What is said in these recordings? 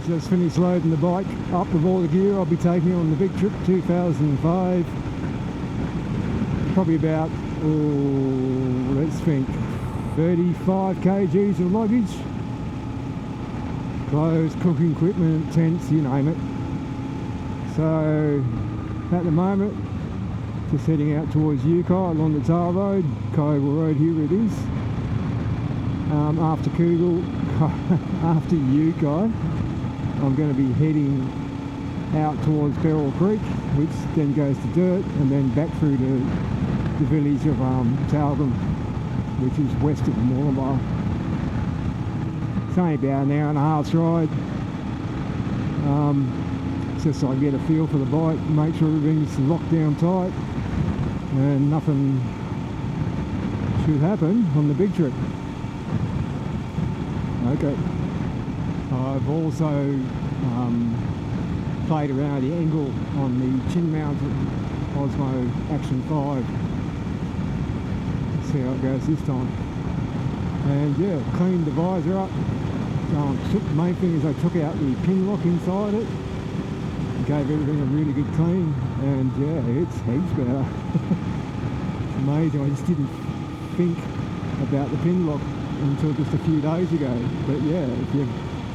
Just finished loading the bike up with all the gear I'll be taking on the big trip 2005. Probably about, let's think, 35 kgs of luggage. Clothes, cooking equipment, tents, you name it. So at the moment, just heading out towards Yukon along the tar road, Kogel Road, here it is. After Yukon, I'm going to be heading out towards Byrrill Creek, which then goes to dirt, and then back through to the village of Tyalgum, which is west of Murwillumbah. It's only about an hour and a half's ride. Just so I can get a feel for the bike, make sure everything's locked down tight, and nothing should happen on the big trip. Okay. I've also played around the angle on the chin-mounted Osmo Action 5. See how it goes this time. And yeah, cleaned the visor up. The main thing is I took out the pin lock inside it. Gave everything a really good clean, and yeah, it's heaps better. It's amazing. I just didn't think about the pin lock until just a few days ago. But yeah, if your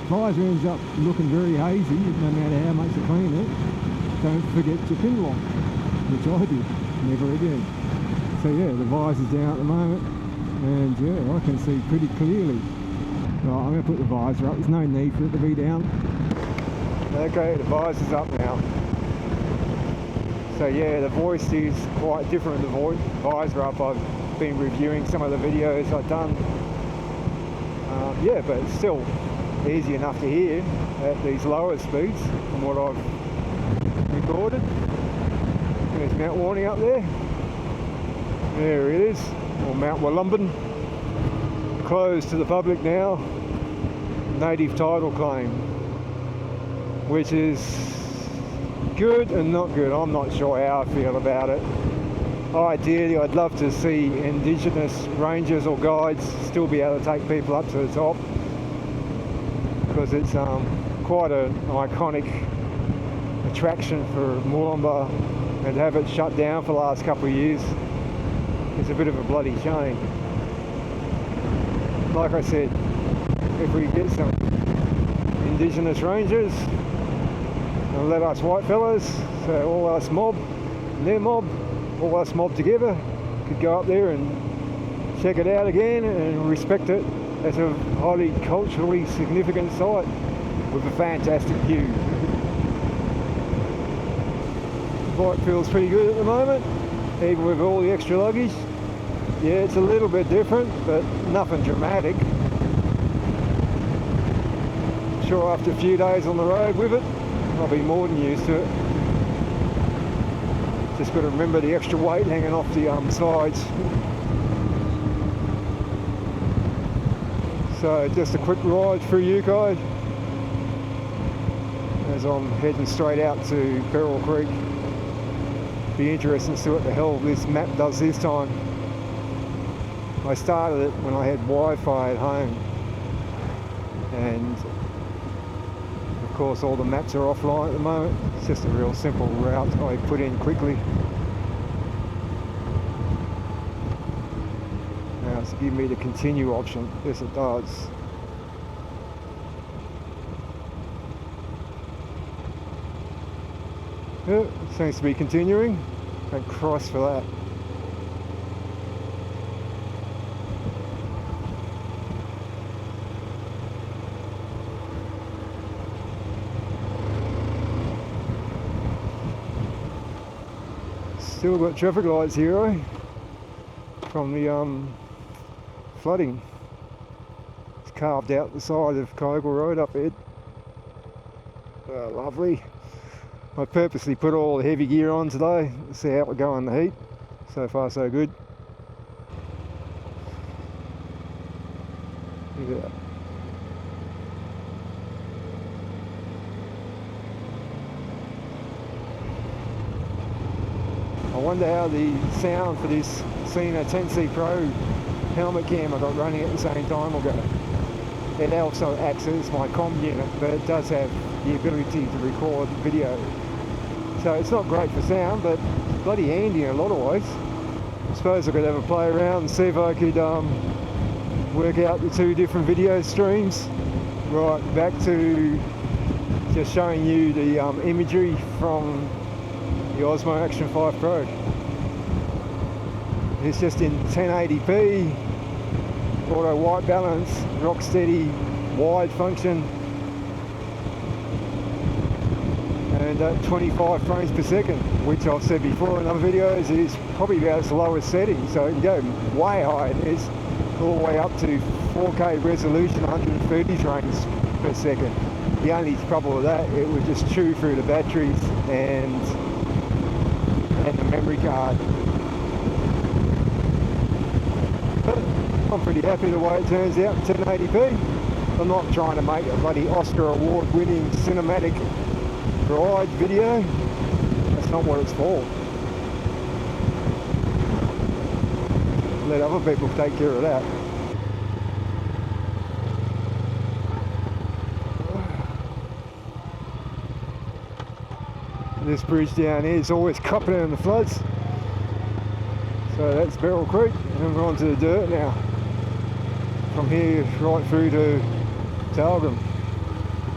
visor ends up looking very hazy, no matter how much you clean it, don't forget your pin lock, which I did. Never again. So yeah, the visor's down at the moment, and yeah, I can see pretty clearly. Right, I'm going to put the visor up. There's no need for it to be down. Okay, the visor's up now. So yeah, the voice is quite different with the visor up. I've been reviewing some of the videos I've done. Yeah, but it's still easy enough to hear at these lower speeds from what I've recorded. There's Mount Warning up there. There it is, or Mount Murwillumbah. Closed to the public now. Native title claim, which is good and not good. I'm not sure how I feel about it. Ideally, I'd love to see Indigenous rangers or guides still be able to take people up to the top, because it's quite an iconic attraction for Murwillumbah, and to have it shut down for the last couple of years is a bit of a bloody shame. Like I said, if we get some Indigenous rangers and let us white fellas, so all us mob and their mob, all us mob together, could go up there and check it out again and respect it as a highly culturally significant site with a fantastic view. The bike feels pretty good at the moment, even with all the extra luggage. Yeah, it's a little bit different, but nothing dramatic. Sure, after a few days on the road with it, I'll be more than used to it. Just got to remember the extra weight hanging off the sides. So just a quick ride through Yukon as I'm heading straight out to Byrrill Creek. Be interesting to see what the hell this map does this time. I started it when I had Wi-Fi at home, and of course all the maps are offline at the moment. It's just a real simple route I put in quickly. Now it's giving me the continue option. Yes, it does. Yeah, it seems to be continuing. Thank Christ for that. Still got traffic lights here, eh? From the flooding. It's carved out the side of Kogel Road up there. Lovely. I purposely put all the heavy gear on today to see how we go in the heat. So far so good. Yeah. I wonder how the sound for this Sena 10C Pro helmet cam I got running at the same time will go. it also acts as my comm unit, but it does have the ability to record video. So it's not great for sound, but bloody handy in a lot of ways. I suppose I could have a play around and see if I could work out the two different video streams. Right, back to just showing you the imagery from the Osmo Action 5 Pro. It's just in 1080p, auto white balance, rock steady, wide function, and 25 frames per second, which I've said before in other videos is probably about its lowest setting, so it can go way high. It's all the way up to 4K resolution, 130 frames per second. The only trouble with that, it would just chew through the batteries and the memory card. But I'm pretty happy the way it turns out in 1080p. I'm not trying to make a bloody Oscar award winning cinematic ride video. That's not what it's for. Let other people take care of that. This bridge down here is always cupping in the floods. So that's Byrrill Creek, and we're onto the dirt now. From here right through to Tyalgum.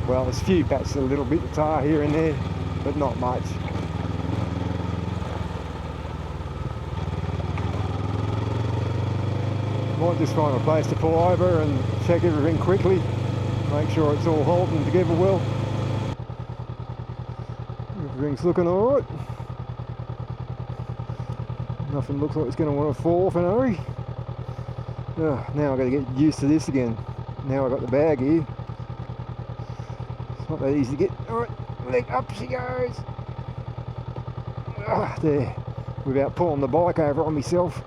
Well, there's a few patches, a little bit of tar here and there, but not much. Might just find a place to pull over and check everything quickly, make sure it's all holding together well. Everything's looking alright. Nothing looks like it's going to want to fall off in a hurry. Now I've got to get used to this again. Now I've got the bag here. It's not that easy to get. Alright, leg up she goes. There, without pulling the bike over on myself.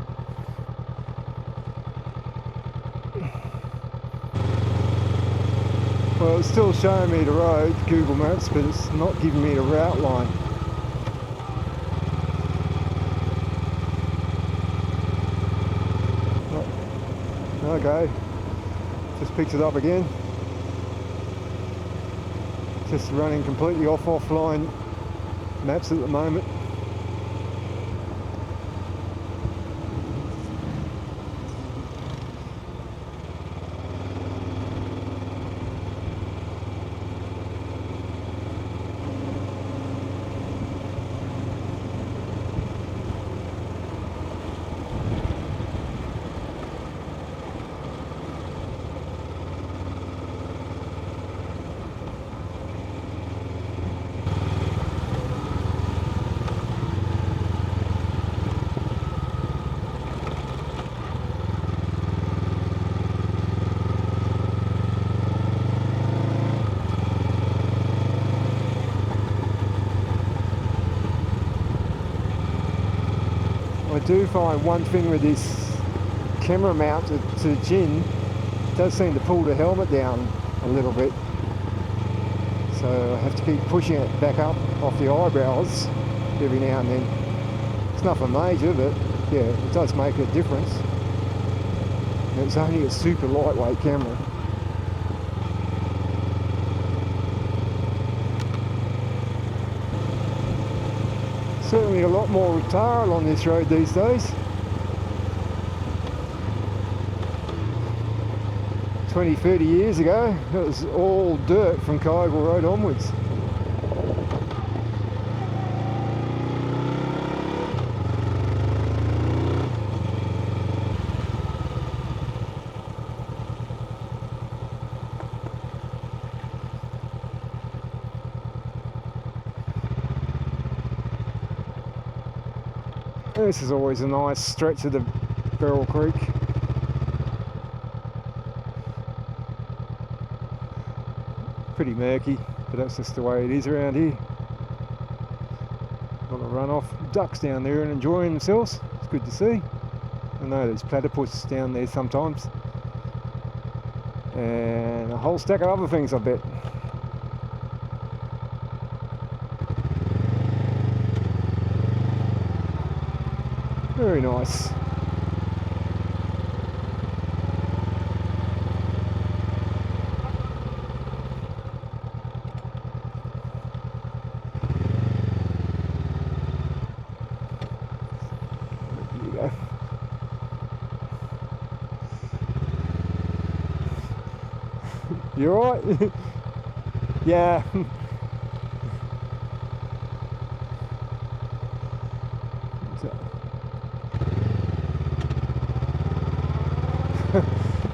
Well, it's still showing me the road, Google Maps, but it's not giving me the route line. Okay, just picks it up again. Just running completely offline maps at the moment. I do find one thing with this camera mount to the chin, it does seem to pull the helmet down a little bit. So I have to keep pushing it back up off the eyebrows every now and then. It's nothing major, but yeah, it does make a difference. And it's only a super lightweight camera. Certainly a lot more tar along this road these days. 20, 30 years ago, it was all dirt from Kyogle Road onwards. This is always a nice stretch of the Byrrill Creek. Pretty murky, but that's just the way it is around here. Got a runoff. Ducks down there and enjoying themselves. It's good to see. I know there's platypus down there sometimes. And a whole stack of other things, I bet. Very nice. go. You alright? Yeah.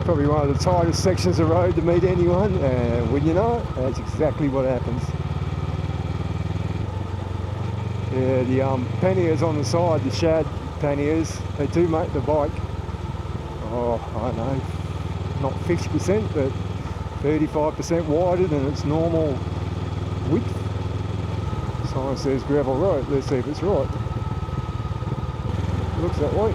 Probably one of the tightest sections of road to meet anyone, and when you know it, that's exactly what happens. Yeah, the panniers on the side, the shad panniers, they do make the bike, oh, I don't know, not 50%, but 35% wider than its normal width. Sign says gravel road. Let's see if it's right. Looks that way.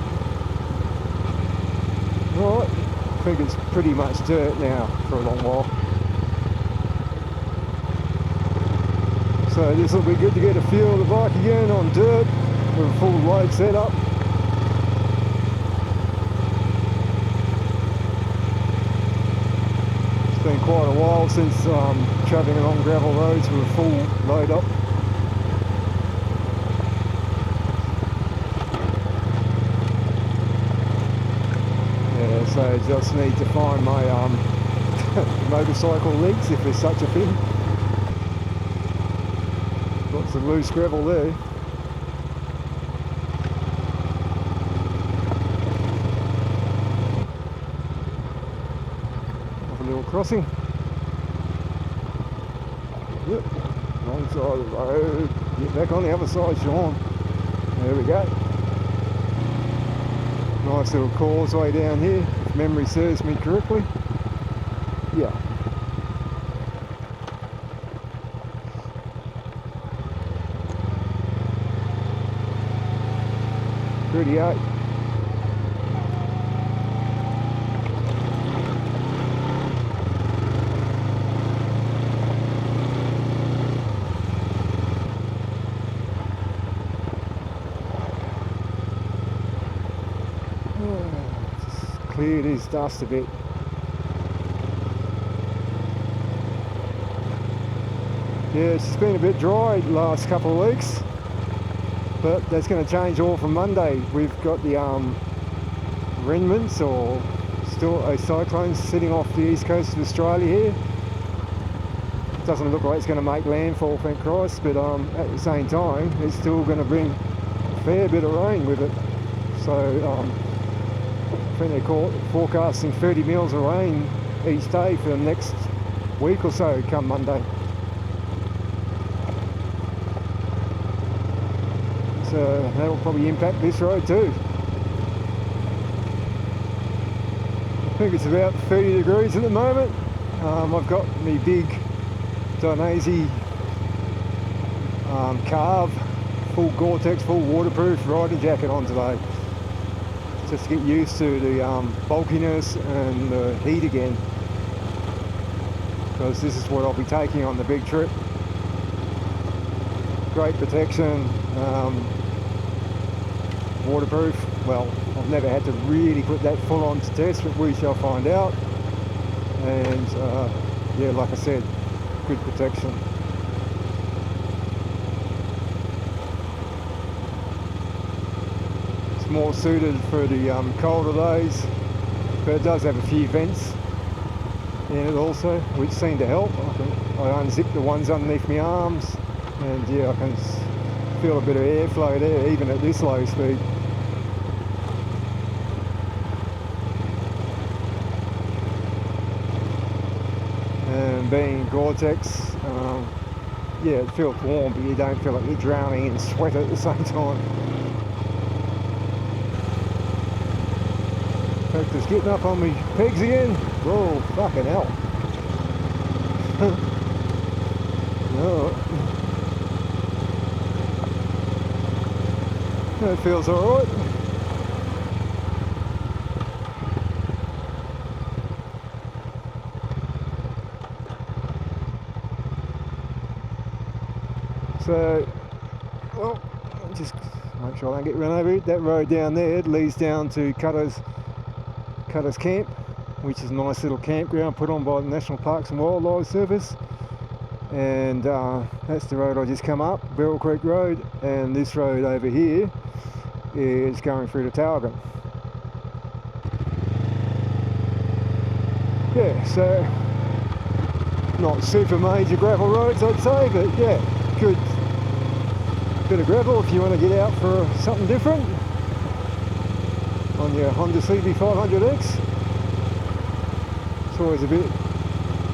Right. I think it's pretty much dirt now for a long while. So this will be good to get a feel of the bike again on dirt with a full load setup. It's been quite a while since travelling along gravel roads with a full load up. So I just need to find my motorcycle legs, if there's such a thing. Lots of loose gravel there. Off a little crossing. Yep, wrong side of the road. Get back on the other side, Sean. There we go. Nice little causeway down here, if memory serves me correctly. Yeah. Pretty out. Cleared his dust a bit. Yeah, it's just been a bit dry the last couple of weeks, but that's going to change all from Monday. We've got the remnants or still a cyclone sitting off the east coast of Australia here. It doesn't look like it's going to make landfall, thank Christ, but at the same time it's still going to bring a fair bit of rain with it. So I think they're forecasting 30 mils of rain each day for the next week or so come Monday. So that'll probably impact this road too. I think it's about 30 degrees at the moment. I've got my big Donesi Carve full Gore-Tex, full waterproof riding jacket on today, just to get used to the bulkiness and the heat again, because this is what I'll be taking on the big trip. Great protection, waterproof. Well, I've never had to really put that full on to test, but we shall find out. And yeah, like I said, good protection. More suited for the colder days, but it does have a few vents in it also, which seem to help. I unzip the ones underneath my arms, and yeah, I can feel a bit of airflow there even at this low speed. And being Gore-Tex, yeah, it feels warm, but you don't feel like you're drowning in sweat at the same time. Just getting up on me pegs again. Whoa, fucking hell. No. That feels alright. So, well, just make sure I don't get run over. That road down there leads down to Cutter's Camp, which is a nice little campground put on by the National Parks and Wildlife Service. And that's the road I just come up, Byrrill Creek Road, and this road over here is going through the Tyalgum. Yeah, so not super major gravel roads, I'd say, but yeah, good bit of gravel if you want to get out for something different on your Honda CB500X. It's always a bit,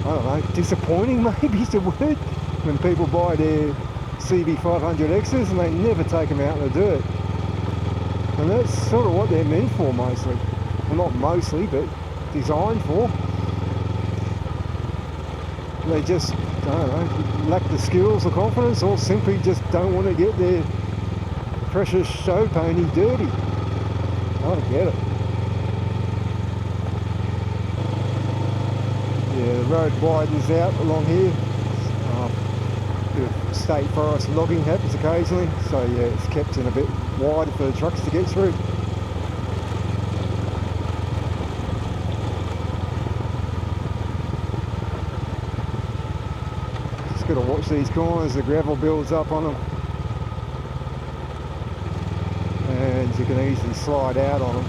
I don't know, disappointing maybe is the word, when people buy their CB500Xs and they never take them out in the dirt. And that's sort of what they're meant for mostly. Well, not mostly, but designed for. They just, I don't know, lack the skills or confidence, or simply just don't want to get their precious show pony dirty. I don't get it. Yeah, the road widens out along here. Bit of state forest logging happens occasionally, so yeah, it's kept in a bit wider for the trucks to get through. Just got to watch these corners, the gravel builds up on them, and you can easily slide out on them.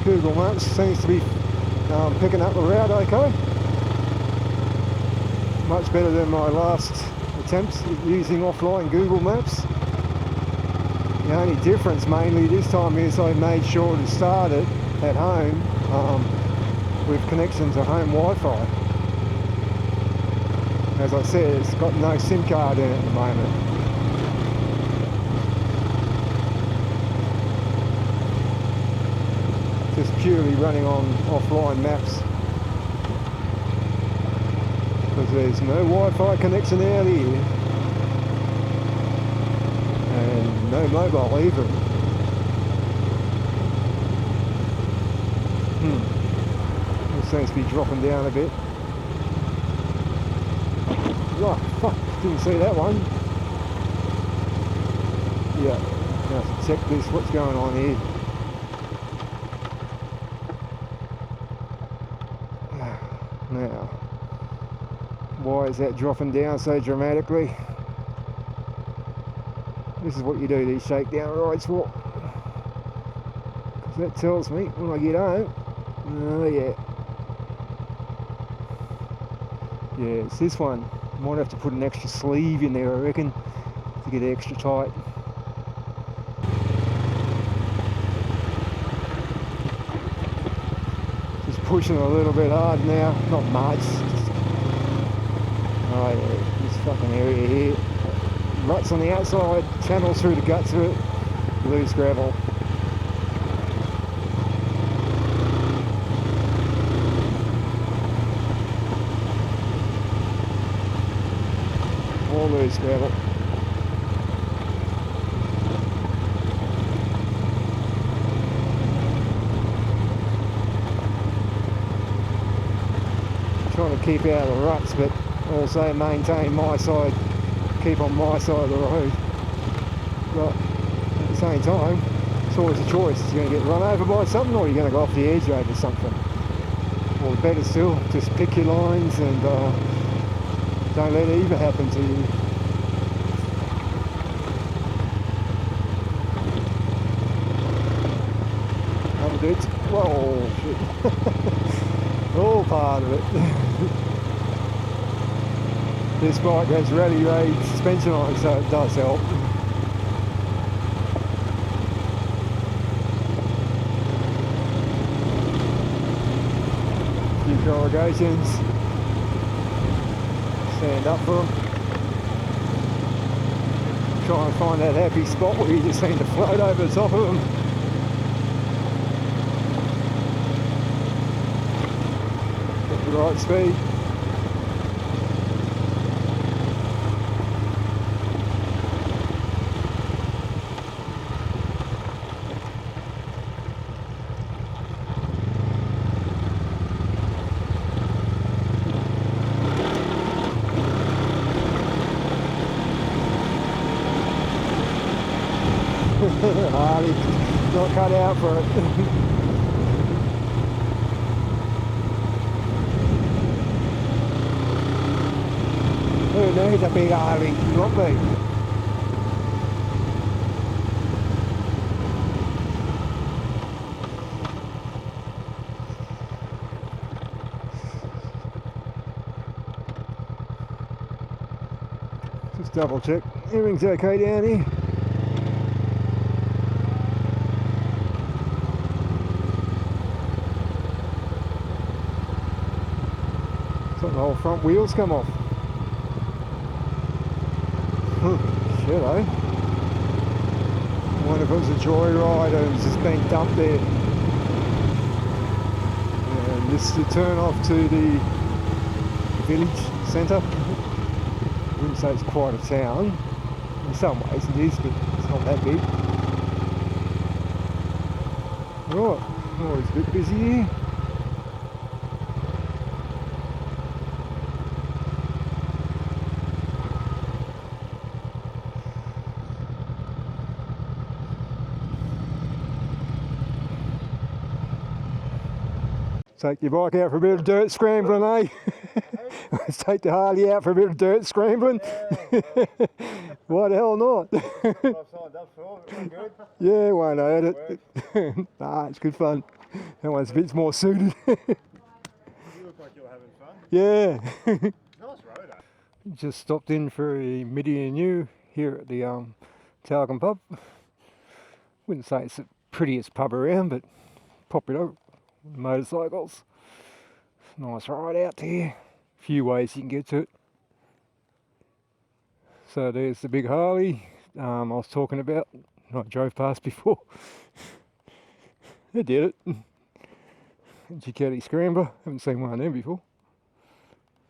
Google Maps seems to be picking up the route okay. Much better than my last attempt at using offline Google Maps. The only difference mainly this time is I made sure to start it at home with connection to home Wi-Fi. As I said, it's got no SIM card in it at the moment. Just purely running on offline maps. Because there's no Wi-Fi connection out here, and no mobile either. It seems to be dropping down a bit. Oh fuck, didn't see that one. Yeah, now to check this, what's going on here. Now, why is that dropping down so dramatically? This is what you do these shakedown rides for. Because that tells me when I get home. Oh yeah. Yeah, it's this one. Might have to put an extra sleeve in there, I reckon, to get it extra tight. Just pushing a little bit hard now, not much. Oh yeah, this fucking area here. Ruts on the outside, channels through the guts of it, loose gravel. All loose gravel. Trying to keep out of the ruts, but also maintain my side, keep on my side of the road. But at the same time, it's always a choice. You're going to get run over by something, or you're going to go off the edge over something. Or better still, just pick your lines and don't let either happen to you. Another bit. Whoa, shit. All part of it. This bike has rally raid suspension on it, so it does help. A few corrugations. Stand up for them. Try and find that happy spot where you just seem to float over the top of them. Get the right speed. He's not cut out for it. Who needs a big Harley? Not me. Just double check everything's okay down here. It's like the whole front wheels come off. Shit, eh? I wonder if it was a joyride or it was just being dumped there. And this is the turn off to the village centre. I wouldn't say it's quite a town. In some ways it is, but it's not that big. Right, oh, it's a bit busy here. Take your bike out for a bit of dirt scrambling, eh? Let's take the Harley out for a bit of dirt scrambling. Yeah, Why the hell not? I've signed up for it, it's good. Yeah, won't hurt it. Nah, it's good fun. That one's a bit more suited. You look like you're having fun. Yeah. Nice road, eh? Just stopped in for a midi and new here at the Tyalgum pub. Wouldn't say it's the prettiest pub around, but popular motorcycles. Nice ride out there. A few ways you can get to it. So there's the big Harley I was talking about. I drove past before. I did it. Ducati Scrambler. Haven't seen one of them before.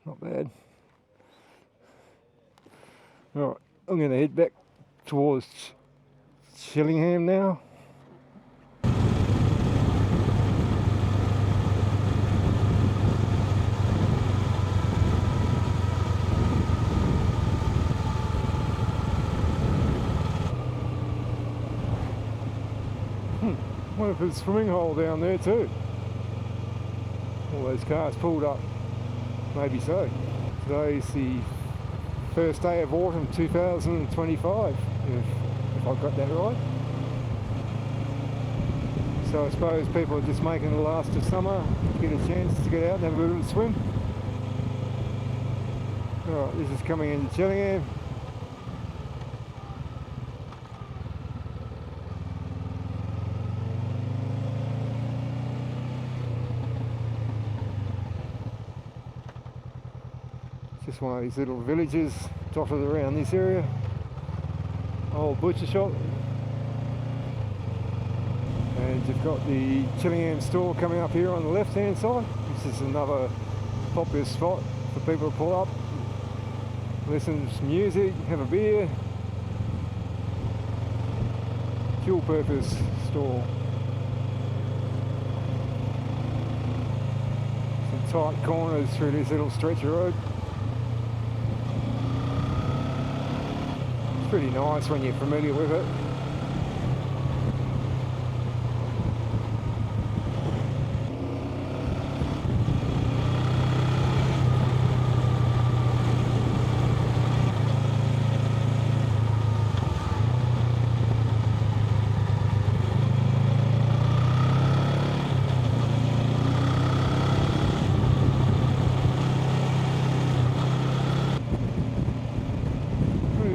Not bad. Alright, I'm going to head back towards Shillingham now. Wonder if there's a swimming hole down there too. All those cars pulled up. Maybe so. Today's the first day of autumn 2025, if I've got that right. So I suppose people are just making the last of summer, get a chance to get out and have a little swim. Alright, this is coming into Chillingham. Just one of these little villages dotted around this area. Old butcher shop. And you've got the Chillingham store coming up here on the left hand side. This is another popular spot for people to pull up, listen to some music, have a beer. Dual purpose store. Some tight corners through this little stretch of road. Pretty nice when you're familiar with it.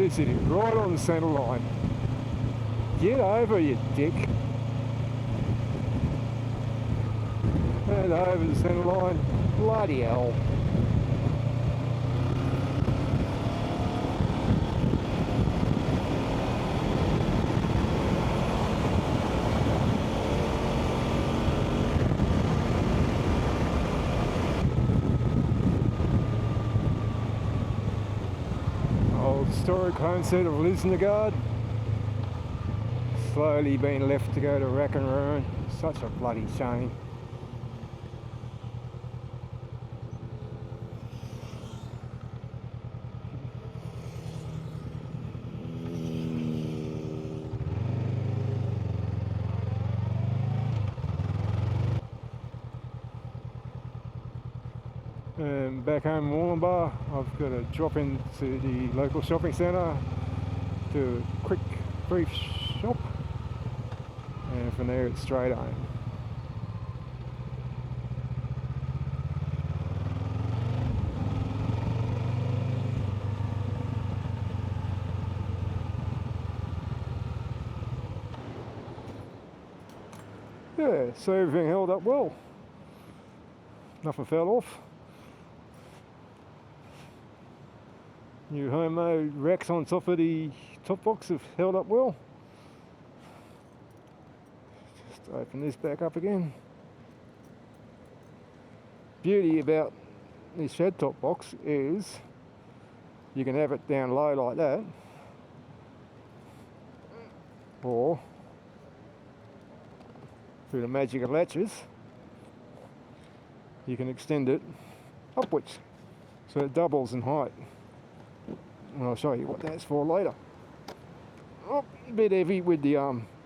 Sitting right on the centre line. Get over, you dick. And over the centre line. Bloody hell. Historic homestead of Lisnagard, slowly being left to go to rack and ruin. Such a bloody shame. And back home in Murwillumbah, I've got to drop into the local shopping centre, do a quick brief shop, and from there it's straight home. Yeah, so everything held up well. Nothing fell off. New Homo racks on top of the top box have held up well. Just open this back up again. Beauty about this shed top box is you can have it down low like that, or through the magic of latches you can extend it upwards so it doubles in height, and I'll show you what that's for later. Oh, a bit heavy with the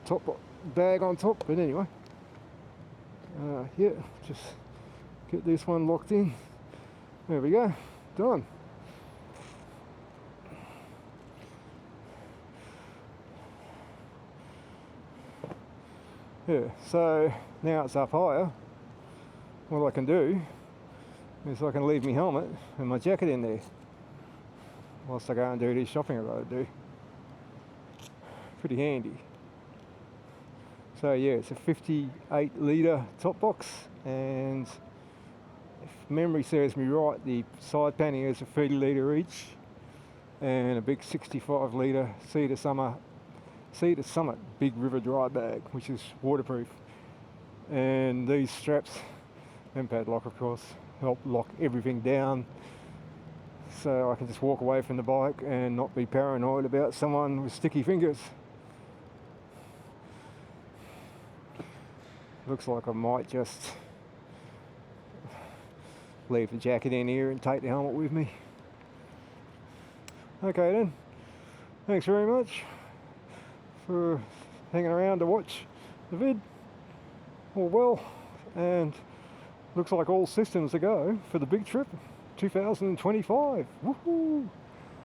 top bag on top, but anyway, yeah, just get this one locked in. There we go, done. Yeah, so now it's up higher, what I can do is I can leave my helmet and my jacket in there whilst I go and do this shopping I gotta do. Pretty handy. So yeah, it's a 58 litre top box, and if memory serves me right, the side panning is a 30 litre each, and a big 65 litre Sea to Summit big river dry bag, which is waterproof. And these straps and padlock, of course, help lock everything down, so I can just walk away from the bike and not be paranoid about someone with sticky fingers. Looks like I might just leave the jacket in here and take the helmet with me. Okay then, thanks very much for hanging around to watch the vid. All well, and looks like all systems are go for the big trip 2025. Woohoo!